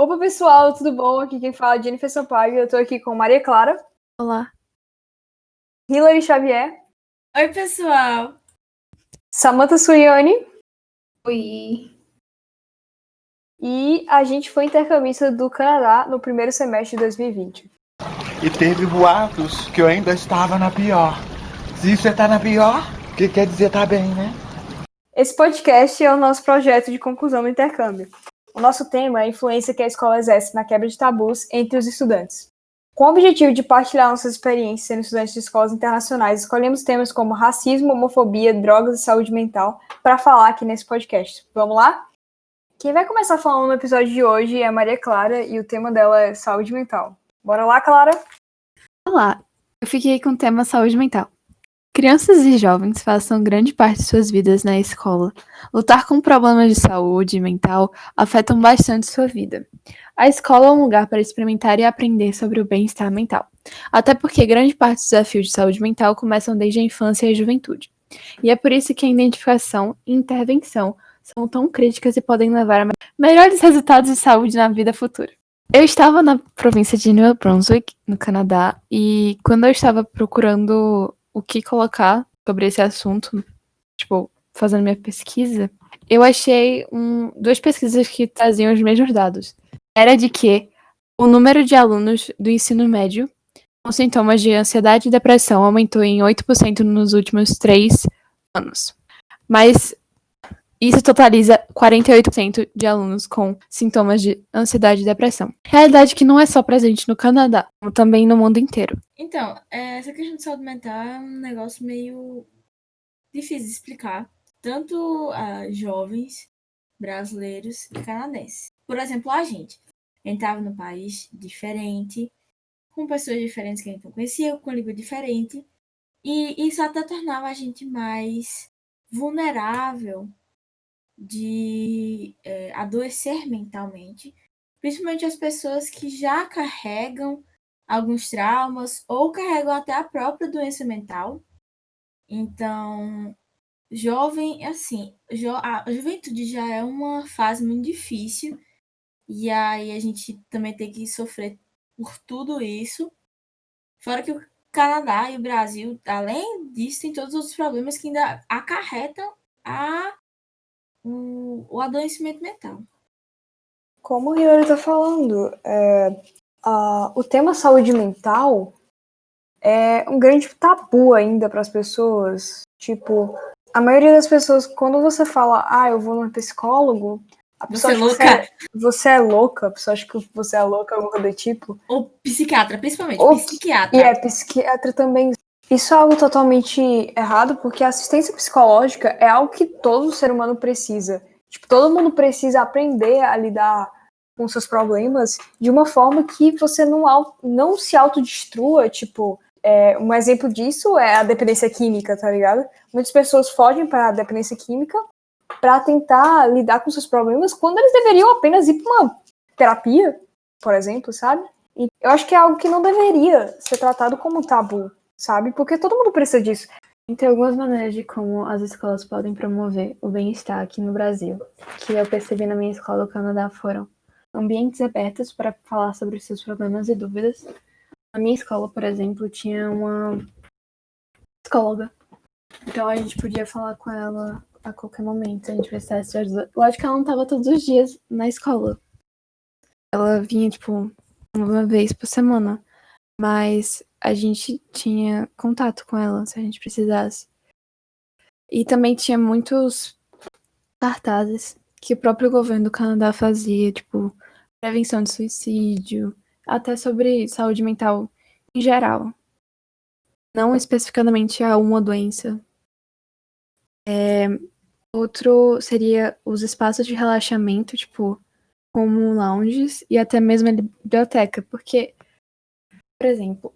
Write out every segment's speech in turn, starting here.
Opa, pessoal, tudo bom? Aqui quem fala é Jennifer Sampaio. Eu tô aqui com Maria Clara, Olá. Hilary Xavier, Oi, pessoal. Samantha Suriani Oi. e a gente foi intercambista do Canadá no primeiro semestre de 2020. E teve boatos que eu ainda estava na pior. Se você tá na pior, o que quer dizer tá bem, né? Esse podcast é o nosso projeto de conclusão do intercâmbio. O nosso tema é a influência que a escola exerce na quebra de tabus entre os estudantes. Com o objetivo de partilhar nossas experiências sendo estudantes de escolas internacionais, escolhemos temas como racismo, homofobia, drogas e saúde mental para falar aqui nesse podcast. Vamos lá? Quem vai começar falando no episódio de hoje é a Maria Clara e o tema dela é saúde mental. Bora lá, Clara? Olá. Eu fiquei com o tema saúde mental. Crianças e jovens passam grande parte de suas vidas na escola. Lutar com problemas de saúde mental afetam bastante sua vida. A escola é um lugar para experimentar e aprender sobre o bem-estar mental. Até porque grande parte dos desafios de saúde mental começam desde a infância e a juventude. E é por isso que a identificação e intervenção são tão críticas e podem levar a melhores resultados de saúde na vida futura. Eu estava na província de New Brunswick, no Canadá, e quando eu estava procurando o que colocar sobre esse assunto, fazendo minha pesquisa, eu achei duas pesquisas que traziam os mesmos dados. Era de que o número de alunos do ensino médio com sintomas de ansiedade e depressão aumentou em 8% nos últimos 3 anos. Mas isso totaliza 48% de alunos com sintomas de ansiedade e depressão. Realidade que não é só presente no Canadá, como também no mundo inteiro. Então, essa questão de saúde mental é um negócio meio difícil de explicar, tanto a jovens brasileiros e canadenses. Por exemplo, a gente estava num país diferente, com pessoas diferentes que a gente não conhecia, com língua diferente, e isso até tornava a gente mais vulnerável de adoecer mentalmente, principalmente as pessoas que já carregam alguns traumas ou carregam até a própria doença mental. Então, jovem, assim, a juventude já é uma fase muito difícil e aí a gente também tem que sofrer por tudo isso. Fora que o Canadá e o Brasil, além disso, tem todos os outros problemas que ainda acarretam o adoecimento mental. Como o Hilary está falando, o tema saúde mental é um grande tabu ainda para as pessoas. Tipo, a maioria das pessoas, quando você fala, eu vou num psicólogo, a pessoa acha que você é louca, a pessoa acha que você é louca, alguma coisa do tipo. Ou psiquiatra, principalmente, psiquiatra. E psiquiatra também. Isso é algo totalmente errado, porque a assistência psicológica é algo que todo ser humano precisa. Tipo, todo mundo precisa aprender a lidar com seus problemas de uma forma que você não se autodestrua. Tipo, um exemplo disso é a dependência química, tá ligado? Muitas pessoas fogem para a dependência química para tentar lidar com seus problemas quando eles deveriam apenas ir para uma terapia, por exemplo, sabe? E eu acho que é algo que não deveria ser tratado como tabu, sabe? Porque todo mundo precisa disso. Tem algumas maneiras de como as escolas podem promover o bem-estar aqui no Brasil, que eu percebi na minha escola do Canadá foram ambientes abertos para falar sobre seus problemas e dúvidas. Na minha escola, por exemplo, tinha uma psicóloga. Então a gente podia falar com ela a qualquer momento, se a gente precisasse de ajuda. Lógico que ela não estava todos os dias na escola. Ela vinha, uma vez por semana. Mas a gente tinha contato com ela, se a gente precisasse. E também tinha muitos cartazes que o próprio governo do Canadá fazia, prevenção de suicídio, até sobre saúde mental em geral. Não especificamente a uma doença. Outro seria os espaços de relaxamento, como lounges e até mesmo a biblioteca, porque, por exemplo,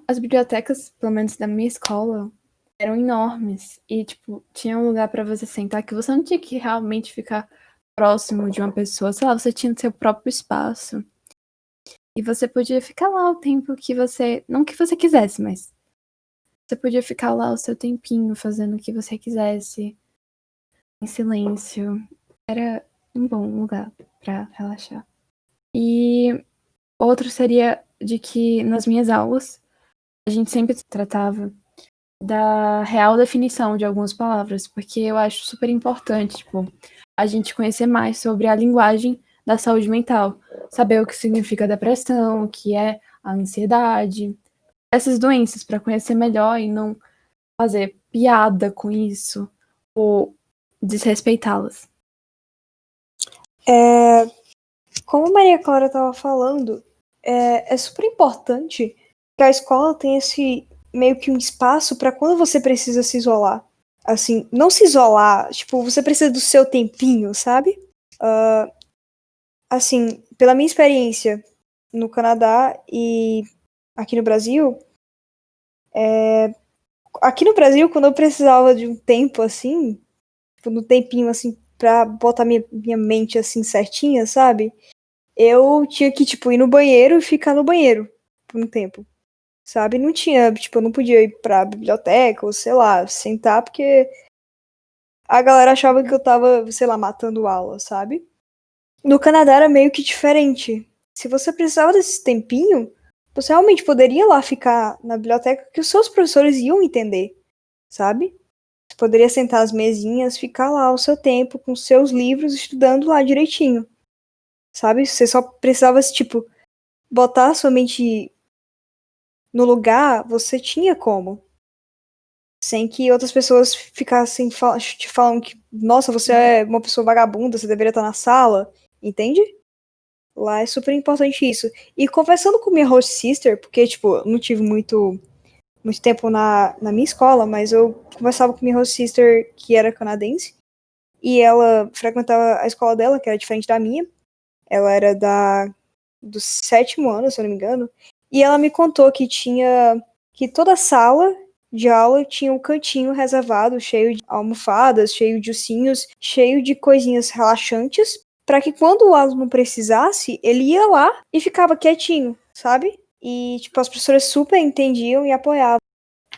as bibliotecas, pelo menos da minha escola, eram enormes e, tinha um lugar pra você sentar que você não tinha que realmente ficar próximo de uma pessoa, sei lá, você tinha seu próprio espaço. E você podia ficar lá o tempo que você, não que você quisesse, mas você podia ficar lá o seu tempinho fazendo o que você quisesse, em silêncio. Era um bom lugar pra relaxar. E outro seria de que nas minhas aulas a gente sempre tratava da real definição de algumas palavras, porque eu acho super importante, tipo, a gente conhecer mais sobre a linguagem da saúde mental, saber o que significa depressão, o que é a ansiedade, essas doenças, para conhecer melhor e não fazer piada com isso ou desrespeitá-las. Como a Maria Clara estava falando, é super importante que a escola tenha esse meio que um espaço para quando você precisa se isolar. Assim, não se isolar, tipo, você precisa do seu tempinho, sabe? Assim, pela minha experiência no Canadá e aqui no Brasil, aqui no Brasil, quando eu precisava de um tempo assim, tipo, no tempinho assim, pra botar minha mente assim certinha, sabe? Eu tinha que, tipo, ir no banheiro e ficar no banheiro por um tempo, sabe? Não tinha, tipo, eu não podia ir pra biblioteca ou, sei lá, sentar, porque a galera achava que eu tava, sei lá, matando aula, sabe? No Canadá era meio que diferente. Se você precisava desse tempinho, você realmente poderia ir lá ficar na biblioteca que os seus professores iam entender, sabe? Você poderia sentar às mesinhas, ficar lá o seu tempo com seus livros, estudando lá direitinho, sabe? Você só precisava, tipo, botar a sua mente no lugar, você tinha como. Sem que outras pessoas ficassem te falando que, nossa, você é uma pessoa vagabunda, você deveria estar na sala, entende? Lá é super importante isso. E conversando com minha host sister, porque, tipo, eu não tive muito tempo na minha escola, mas eu conversava com minha host sister, que era canadense, e ela frequentava a escola dela, que era diferente da minha. Ela era do 7º ano, se eu não me engano. E ela me contou que toda sala de aula tinha um cantinho reservado, cheio de almofadas, cheio de ursinhos, cheio de coisinhas relaxantes, para que quando o aluno precisasse, ele ia lá e ficava quietinho, sabe? E, tipo, as professoras super entendiam e apoiavam.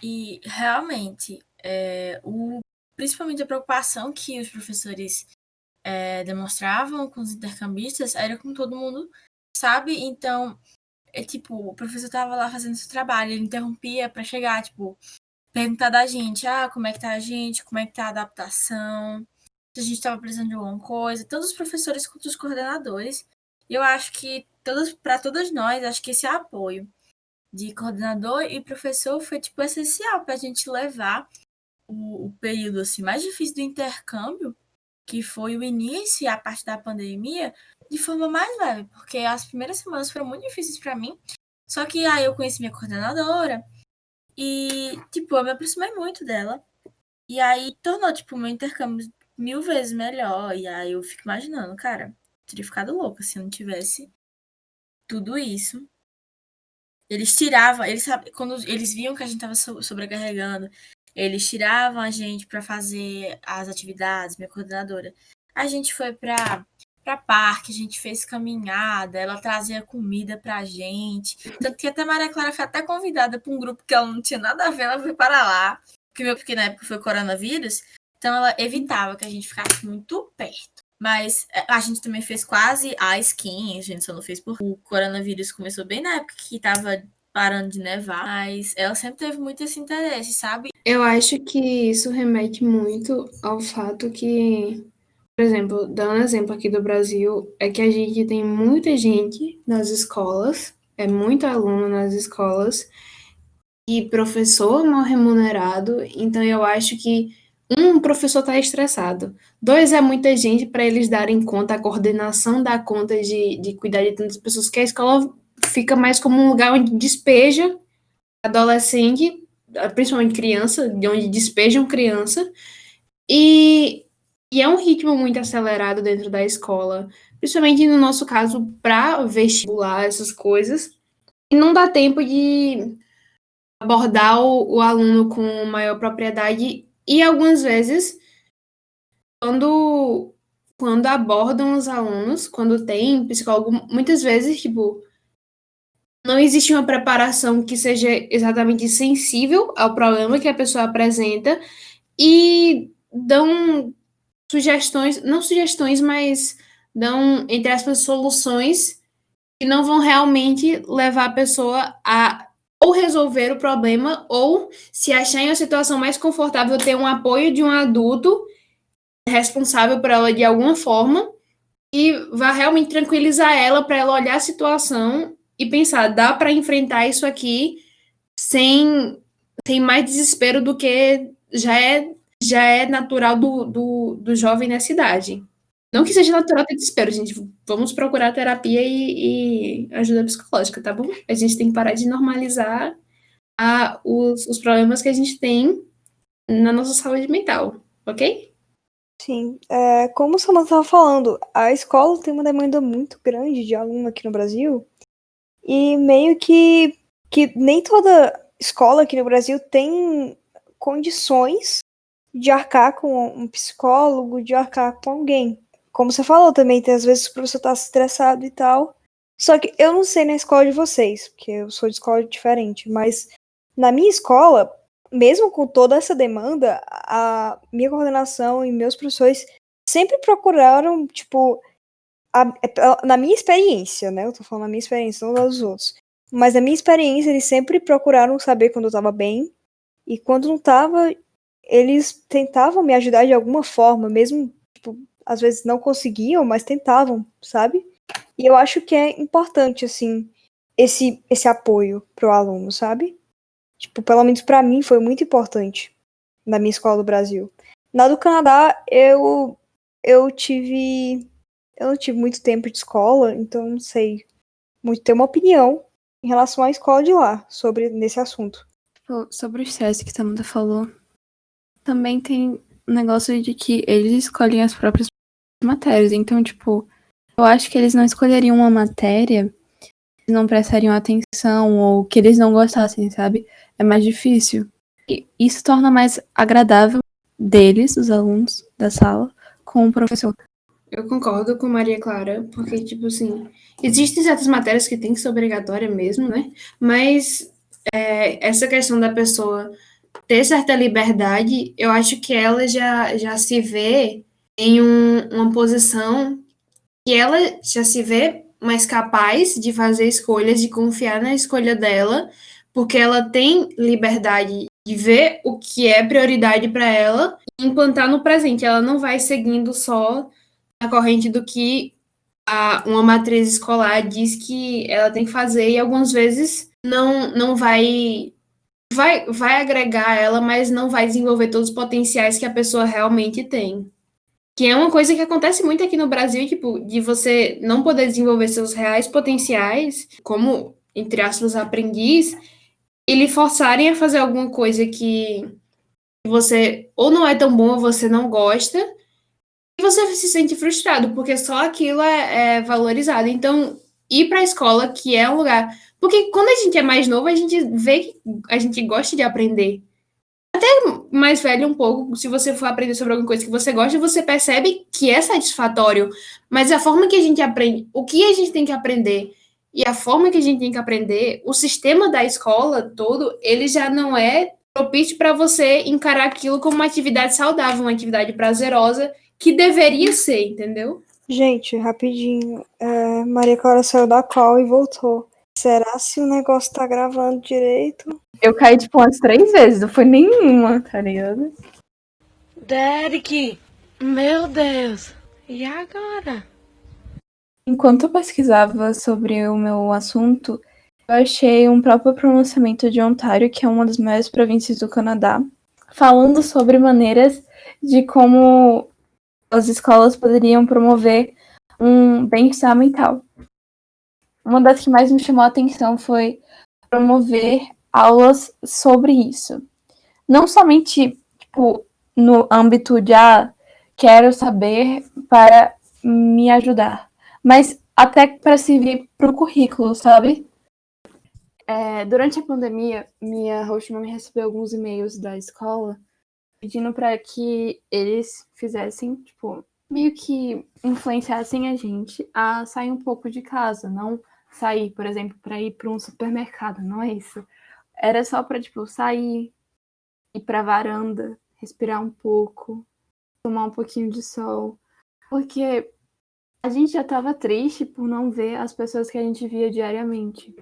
E realmente, principalmente a preocupação que os professores demonstravam com os intercambistas era com todo mundo, sabe? Então, tipo, o professor tava lá fazendo seu trabalho, ele interrompia para chegar, tipo, perguntar da gente, como é que tá a gente, como é que tá a adaptação, se a gente tava precisando de alguma coisa, tanto os professores quanto os coordenadores. E eu acho que para todas nós, acho que esse apoio de coordenador e professor foi, tipo, essencial para a gente levar o período assim, mais difícil do intercâmbio, que foi o início e a parte da pandemia, de forma mais leve, porque as primeiras semanas foram muito difíceis para mim. Só que aí eu conheci minha coordenadora e, tipo, eu me aproximei muito dela. E aí tornou, tipo, o meu intercâmbio 1000 vezes melhor. E aí eu fico imaginando, cara, teria ficado louca se eu não tivesse tudo isso. Eles tiravam, quando eles viam que a gente tava sobrecarregando, eles tiravam a gente para fazer as atividades, minha coordenadora. A gente foi para parque, a gente fez caminhada, ela trazia comida pra gente. Tanto que até Maria Clara foi até convidada para um grupo que ela não tinha nada a ver, ela foi para lá. Porque na época foi coronavírus, então ela evitava que a gente ficasse muito perto. Mas a gente também fez quase a skin, a gente só não fez porque o coronavírus começou bem na época que tava parando de nevar, mas ela sempre teve muito esse interesse, sabe? Eu acho que isso remete muito ao fato que, por exemplo, dando um exemplo aqui do Brasil, é que a gente tem muita gente nas escolas, é muito aluno nas escolas, e professor mal remunerado, então eu acho que um professor está estressado, 2 é muita gente para eles darem conta, a coordenação dá conta de cuidar de tantas pessoas, que a escola fica mais como um lugar onde despeja adolescente, principalmente criança, de onde despejam criança, e é um ritmo muito acelerado dentro da escola, principalmente no nosso caso, para vestibular, essas coisas, e não dá tempo de abordar o aluno com maior propriedade, e algumas vezes, quando abordam os alunos, quando tem psicólogo, muitas vezes, tipo, não existe uma preparação que seja exatamente sensível ao problema que a pessoa apresenta e dão sugestões, não sugestões, mas dão, entre aspas, soluções que não vão realmente levar a pessoa a ou resolver o problema, ou se achar em uma situação mais confortável, ter um apoio de um adulto responsável por ela de alguma forma e vá realmente tranquilizar ela para ela olhar a situação e pensar, dá para enfrentar isso aqui sem mais desespero do que já é natural do jovem nessa idade. Não que seja natural ter desespero, gente. Vamos procurar terapia e ajuda psicológica, tá bom? A gente tem que parar de normalizar os problemas que a gente tem na nossa saúde mental, ok? Sim, como o Samantha estava falando, a escola tem uma demanda muito grande de aluno aqui no Brasil e meio que nem toda escola aqui no Brasil tem condições de arcar com um psicólogo, de arcar com alguém. Como você falou também, tem às vezes o professor tá estressado e tal. Só que eu não sei na escola de vocês, porque eu sou de escola diferente, mas na minha escola, mesmo com toda essa demanda, a minha coordenação e meus professores sempre procuraram, tipo, na minha experiência, né? Eu tô falando na minha experiência, não da dos outros. Mas na minha experiência, eles sempre procuraram saber quando eu tava bem. E quando não tava, eles tentavam me ajudar de alguma forma, mesmo, tipo, às vezes não conseguiam, mas tentavam, sabe? E eu acho que é importante, assim, esse apoio pro aluno, sabe? Tipo, pelo menos pra mim foi muito importante na minha escola do Brasil. Na do Canadá, eu tive eu não tive muito tempo de escola, então não sei muito ter uma opinião em relação à escola de lá sobre nesse assunto. Sobre o estresse que a Samantha falou, também tem um negócio de que eles escolhem as próprias matérias. Então, tipo, eu acho que eles não escolheriam uma matéria que não prestariam atenção ou que eles não gostassem, sabe? É mais difícil. E isso torna mais agradável deles, os alunos da sala, com o professor. Eu concordo com Maria Clara, porque, tipo assim, existem certas matérias que tem que ser obrigatória mesmo, né? Mas essa questão da pessoa ter certa liberdade, eu acho que ela já se vê em uma posição que ela já se vê mais capaz de fazer escolhas, de confiar na escolha dela, porque ela tem liberdade de ver o que é prioridade para ela e implantar no presente. Ela não vai seguindo só a corrente do que uma matriz escolar diz que ela tem que fazer e algumas vezes não vai agregar ela, mas não vai desenvolver todos os potenciais que a pessoa realmente tem. Que é uma coisa que acontece muito aqui no Brasil, tipo, de você não poder desenvolver seus reais potenciais, como, entre aspas, aprendiz, e lhe forçarem a fazer alguma coisa que você ou não é tão bom ou você não gosta, e você se sente frustrado, porque só aquilo é valorizado. Então, ir para a escola, que é um lugar. Porque quando a gente é mais novo, a gente vê que a gente gosta de aprender. Até mais velho um pouco, se você for aprender sobre alguma coisa que você gosta, você percebe que é satisfatório. Mas a forma que a gente aprende, o que a gente tem que aprender e a forma que a gente tem que aprender, o sistema da escola todo, ele já não é propício para você encarar aquilo como uma atividade saudável, uma atividade prazerosa que deveria ser, entendeu? Gente, rapidinho, Maria Clara saiu da call e voltou. Será se o negócio tá gravando direito? Eu caí, tipo, umas 3 vezes, não foi nenhuma, tá ligado? Derek, meu Deus, e agora? Enquanto eu pesquisava sobre o meu assunto, eu achei um próprio pronunciamento de Ontário, que é uma das maiores províncias do Canadá, falando sobre maneiras de como as escolas poderiam promover um bem-estar mental. Uma das que mais me chamou a atenção foi promover aulas sobre isso. Não somente, tipo, no âmbito de quero saber para me ajudar, mas até para servir para o currículo, sabe? Durante a pandemia, minha host me recebeu alguns e-mails da escola pedindo para que eles fizessem, tipo, meio que influenciassem a gente a sair um pouco de casa, não sair, por exemplo, para ir para um supermercado, não é isso. Era só para, tipo, sair, ir para a varanda, respirar um pouco, tomar um pouquinho de sol, porque a gente já estava triste por não ver as pessoas que a gente via diariamente.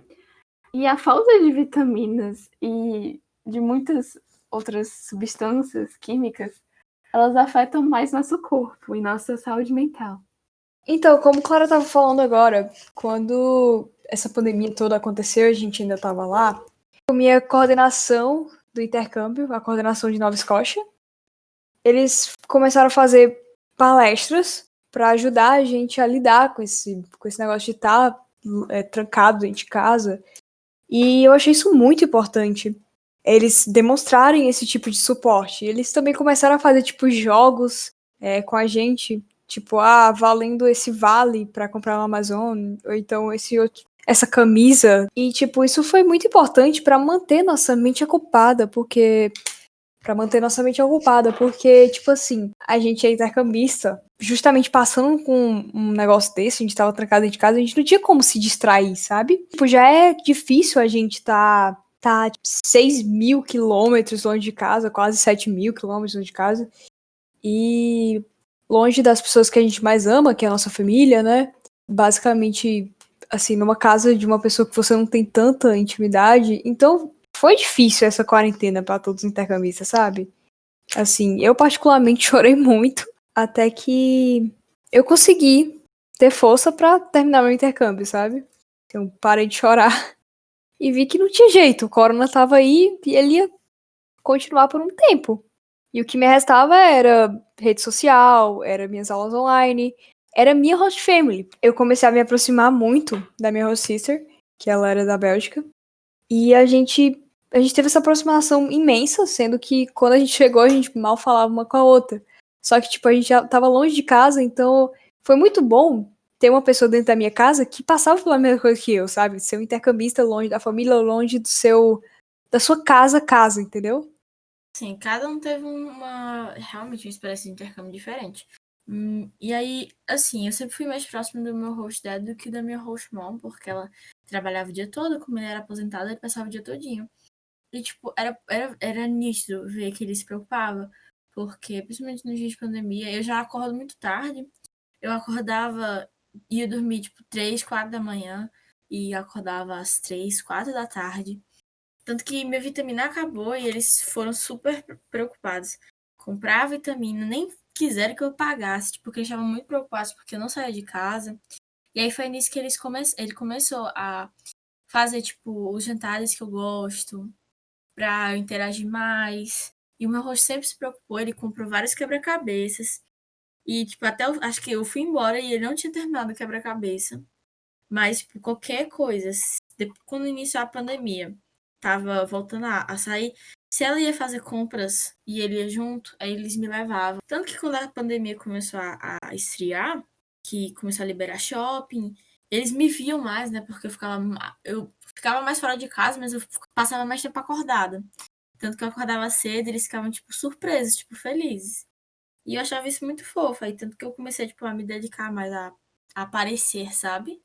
E a falta de vitaminas e de muitas outras substâncias químicas, elas afetam mais nosso corpo e nossa saúde mental. Então, como Clara estava falando agora, quando essa pandemia toda aconteceu, a gente ainda estava lá, com minha coordenação do intercâmbio, a coordenação de Nova Escócia, eles começaram a fazer palestras para ajudar a gente a lidar com esse negócio de estar trancado dentro de casa. E eu achei isso muito importante. Eles demonstrarem esse tipo de suporte. Eles também começaram a fazer, tipo, jogos com a gente. Tipo, valendo esse vale para comprar no Amazon. Ou então essa camisa. E, tipo, isso foi muito importante para manter nossa mente ocupada. Porque tipo assim, a gente é intercambista, justamente passando com um negócio desse, a gente tava trancado dentro de casa, a gente não tinha como se distrair, sabe? Tipo, já é difícil a gente tá 6.000 quilômetros longe de casa, quase 7.000 quilômetros longe de casa, e longe das pessoas que a gente mais ama, que é a nossa família, né? Basicamente, assim, numa casa de uma pessoa que você não tem tanta intimidade, então foi difícil essa quarentena para todos os intercambistas, sabe? Assim, eu particularmente chorei muito até que eu consegui ter força para terminar meu intercâmbio, sabe? Eu parei de chorar e vi que não tinha jeito, o corona tava aí e ele ia continuar por um tempo. E o que me restava era rede social, era minhas aulas online, era minha host family. Eu comecei a me aproximar muito da minha host sister, que ela era da Bélgica, e a gente teve essa aproximação imensa, sendo que quando a gente chegou, a gente mal falava uma com a outra. Só que, tipo, a gente já tava longe de casa, então foi muito bom ter uma pessoa dentro da minha casa que passava pela mesma coisa que eu, sabe? Ser um intercambista longe da família, longe da sua casa, entendeu? Sim, cada um teve realmente uma experiência de intercâmbio diferente. E aí, assim, eu sempre fui mais próximo do meu host dad do que da minha host mom, porque ela trabalhava o dia todo, como ele era aposentada, ele passava o dia todinho. E, tipo, era nítido ver que ele se preocupava, porque, principalmente nos dias de pandemia, eu já acordo muito tarde. Eu acordava, ia dormir, tipo, 3, 4 da manhã, e acordava às 3, 4 da tarde. Tanto que minha vitamina acabou e eles foram super preocupados. Comprar a vitamina, nem quiseram que eu pagasse, tipo, porque eles estavam muito preocupados porque eu não saía de casa. E aí foi nisso que ele começou a fazer, tipo, os jantares que eu gosto, pra eu interagir mais. E o meu rosto sempre se preocupou, ele comprou vários quebra-cabeças. E, tipo, acho que eu fui embora e ele não tinha terminado o quebra-cabeça. Mas, tipo, qualquer coisa, quando iniciou a pandemia, tava voltando a sair, se ela ia fazer compras e ele ia junto, aí eles me levavam. Tanto que quando a pandemia começou a esfriar, que começou a liberar shopping, eles me viam mais, né? Porque eu ficava mais fora de casa, mas eu passava mais tempo acordada. Tanto que eu acordava cedo, eles ficavam, tipo, surpresos, tipo, felizes. E eu achava isso muito fofo, aí tanto que eu comecei, tipo, a me dedicar mais a aparecer, sabe?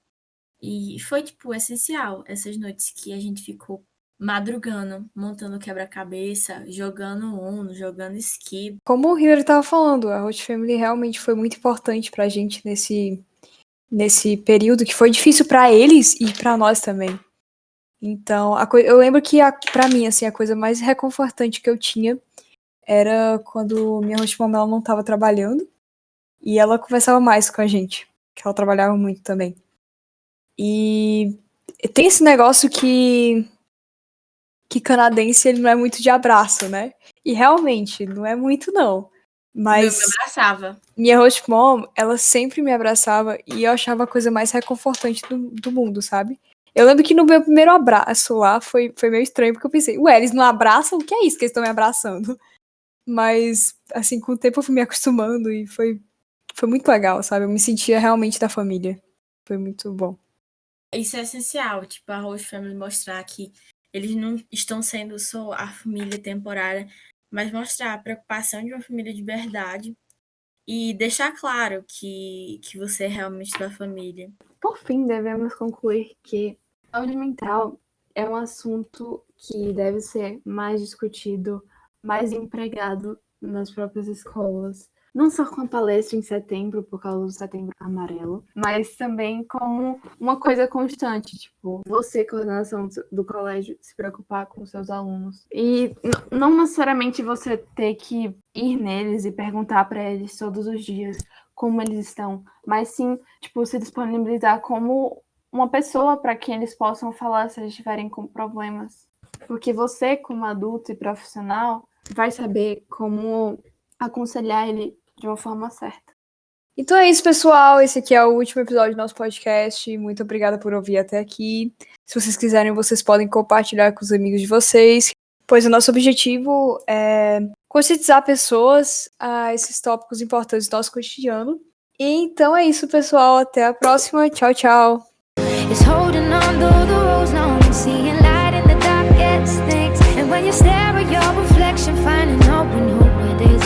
E foi, tipo, essencial essas noites que a gente ficou madrugando, montando quebra-cabeça, jogando Uno, jogando Skip. Como o Hillary tava falando, a host family realmente foi muito importante pra gente nesse período que foi difícil pra eles e pra nós também. Então, eu lembro que pra mim, assim, a coisa mais reconfortante que eu tinha era quando minha host mom ela não tava trabalhando e ela conversava mais com a gente, que ela trabalhava muito também. E tem esse negócio que canadense ele não é muito de abraço, né? E realmente, não é muito não. Mas Me abraçava. minha host mom, ela sempre me abraçava e eu achava a coisa mais reconfortante do mundo, sabe? Eu lembro que no meu primeiro abraço lá foi meio estranho, porque eu pensei, ué, eles não abraçam? O que é isso que eles estão me abraçando? Mas, assim, com o tempo eu fui me acostumando e foi muito legal, sabe? Eu me sentia realmente da família. Foi muito bom. Isso é essencial, tipo, a Host Family mostrar que eles não estão sendo só a família temporária, mas mostrar a preocupação de uma família de verdade e deixar claro que você é realmente da família. Por fim, devemos concluir que saúde mental é um assunto que deve ser mais discutido, mais empregado nas próprias escolas, não só com a palestra em setembro, por causa do Setembro Amarelo, mas também como uma coisa constante, tipo, você, coordenação do colégio, se preocupar com os seus alunos. E não necessariamente você ter que ir neles e perguntar para eles todos os dias como eles estão, mas sim, tipo, se disponibilizar como uma pessoa para quem eles possam falar se eles estiverem com problemas. Porque você, como adulto e profissional, vai saber como aconselhar ele de uma forma certa. Então é isso, pessoal. Esse aqui é o último episódio do nosso podcast. Muito obrigada por ouvir até aqui. Se vocês quiserem, vocês podem compartilhar com os amigos de vocês, pois o nosso objetivo é conscientizar pessoas a esses tópicos importantes do nosso cotidiano. E então é isso, pessoal. Até a próxima. Tchau, tchau. It's holding on though the road's long, seeing light in the darkest things. And when you stare at your reflection, finding hope in who